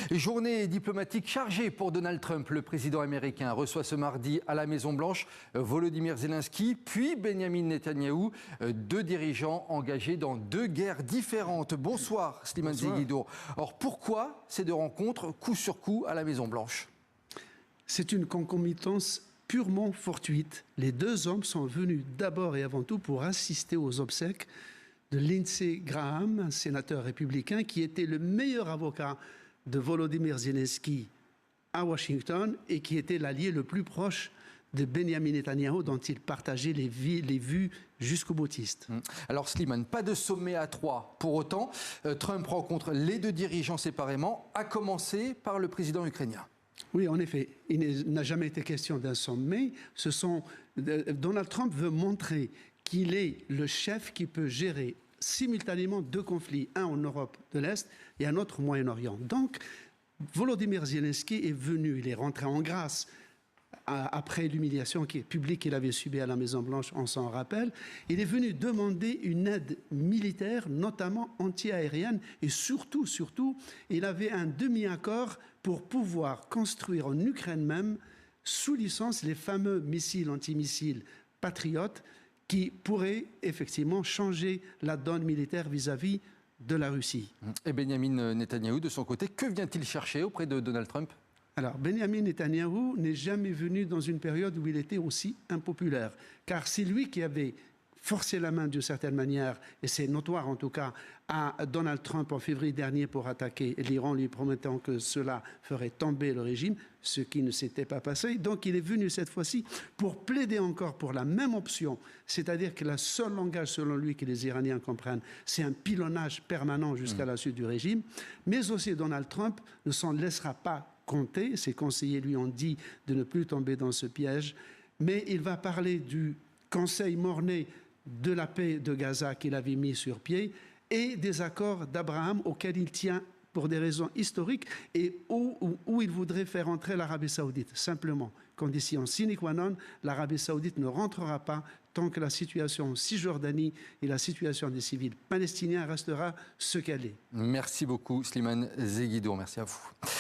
Journée diplomatique chargée pour Donald Trump. Le président américain reçoit ce mardi à la Maison-Blanche Volodymyr Zelensky, puis Benyamin Netanyahou, deux dirigeants engagés dans deux guerres différentes. Bonsoir Slimane Zeguido. Alors pourquoi ces deux rencontres coup sur coup à la Maison-Blanche? C'est une concomitance purement fortuite. Les deux hommes sont venus d'abord et avant tout pour assister aux obsèques de Lindsey Graham, un sénateur républicain qui était le meilleur avocat de Volodymyr Zelensky à Washington et qui était l'allié le plus proche de Benyamin Netanyahou, dont il partageait les vues jusqu'au boutiste. Alors Slimane, pas de sommet à trois. Pour autant, Trump rencontre les deux dirigeants séparément, à commencer par le président ukrainien. Oui, en effet, il n'a jamais été question d'un sommet. Donald Trump veut montrer qu'il est le chef qui peut gérer simultanément deux conflits, un en Europe de l'Est et un autre au Moyen-Orient. Donc, Volodymyr Zelensky est venu, il est rentré en grâce après l'humiliation publique qu'il avait subie à la Maison-Blanche, on s'en rappelle. Il est venu demander une aide militaire, notamment anti-aérienne, et surtout, il avait un demi-accord pour pouvoir construire en Ukraine même, sous licence, les fameux missiles antimissiles patriotes qui pourraient effectivement changer la donne militaire vis-à-vis de la Russie. Et Benyamin Netanyahou, de son côté, que vient-il chercher auprès de Donald Trump ? Alors, Benyamin Netanyahou n'est jamais venu dans une période où il était aussi impopulaire, car c'est lui qui avait forcé la main d'une certaine manière, et c'est notoire en tout cas, à Donald Trump en février dernier pour attaquer l'Iran, lui promettant que cela ferait tomber le régime, ce qui ne s'était pas passé. Donc il est venu cette fois-ci pour plaider encore pour la même option, c'est-à-dire que le seul langage selon lui que les Iraniens comprennent, c'est un pilonnage permanent jusqu'à la suite du régime, mais aussi Donald Trump ne s'en laissera pas compter, ses conseillers lui ont dit de ne plus tomber dans ce piège, mais il va parler du Conseil Mornay de la paix de Gaza qu'il avait mis sur pied et des accords d'Abraham auxquels il tient pour des raisons historiques et où il voudrait faire entrer l'Arabie Saoudite. Simplement, condition sine qua non, l'Arabie Saoudite ne rentrera pas tant que la situation en Cisjordanie et la situation des civils palestiniens restera ce qu'elle est. Merci beaucoup Slimane Zeguido, merci à vous.